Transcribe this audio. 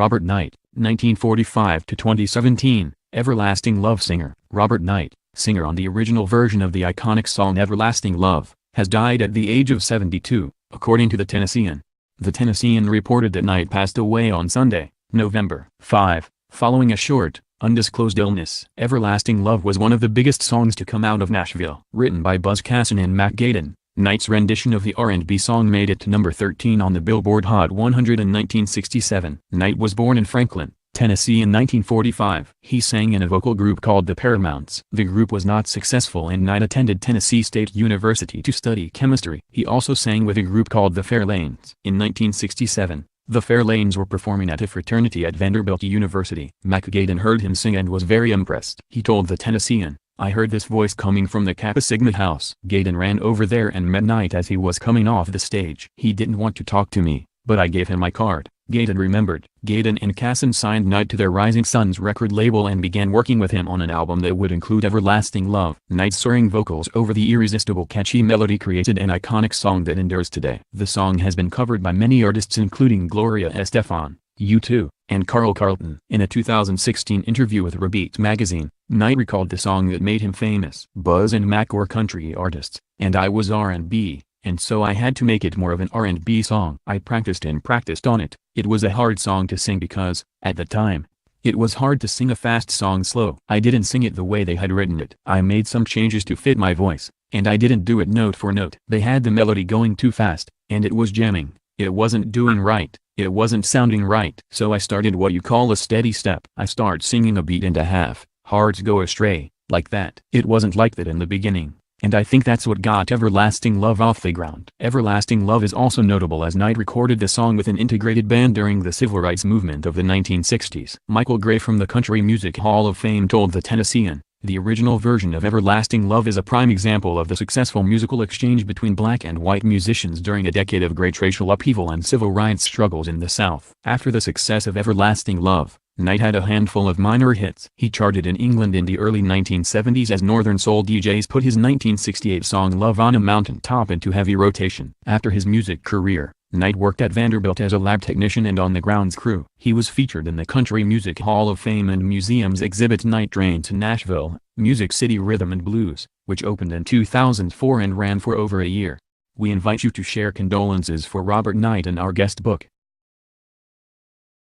Robert Knight, 1945 to 2017, Everlasting Love singer. Robert Knight, singer on the original version of the iconic song Everlasting Love, has died at the age of 72, according to the Tennessean. The Tennessean reported that Knight passed away on Sunday, November 5, following a short, undisclosed illness. Everlasting Love was one of the biggest songs to come out of Nashville. Written by Buzz Casson and Mac Gaden, Knight's rendition of the R&B song made it to number 13 on the Billboard Hot 100 in 1967. Knight was born in Franklin, Tennessee in 1945. He sang in a vocal group called the Paramounts. The group was not successful and Knight attended Tennessee State University to study chemistry. He also sang with a group called the Fairlanes. In 1967, the Fairlanes were performing at a fraternity at Vanderbilt University. Mac Gaden heard him sing and was very impressed. He told the Tennessean, "I heard this voice coming from the Kappa Sigma house." Gaden ran over there and met Knight as he was coming off the stage. "He didn't want to talk to me, but I gave him my card," Gaden remembered. Gaden and Casson signed Knight to their Rising Suns record label and began working with him on an album that would include Everlasting Love. Knight's soaring vocals over the irresistible catchy melody created an iconic song that endures today. The song has been covered by many artists including Gloria Estefan, U2, and Carl Carlton. In a 2016 interview with Rebeat magazine, Knight recalled the song that made him famous. "Buzz and Mac were country artists, and I was R&B. And so I had to make it more of an R&B song. I practiced and practiced on it. It was a hard song to sing because, at the time, it was hard to sing a fast song slow. I didn't sing it the way they had written it. I made some changes to fit my voice, and I didn't do it note for note. They had the melody going too fast, and it was jamming. It wasn't doing right. It wasn't sounding right. So I started what you call a steady step. I start singing a beat and a half, hard to go astray, like that. It wasn't like that in the beginning. And I think that's what got Everlasting Love off the ground." Everlasting Love is also notable as Knight recorded the song with an integrated band during the civil rights movement of the 1960s. Michael Gray from the Country Music Hall of Fame told the Tennessean, "The original version of Everlasting Love is a prime example of the successful musical exchange between black and white musicians during a decade of great racial upheaval and civil rights struggles in the South." After the success of Everlasting Love, Knight had a handful of minor hits. He charted in England in the early 1970s as Northern Soul DJs put his 1968 song Love on a Mountain Top into heavy rotation. After his music career, Knight worked at Vanderbilt as a lab technician and on the grounds crew. He was featured in the Country Music Hall of Fame and Museum's exhibit Night Train to Nashville, Music City Rhythm and Blues, which opened in 2004 and ran for over a year. We invite you to share condolences for Robert Knight in our guest book.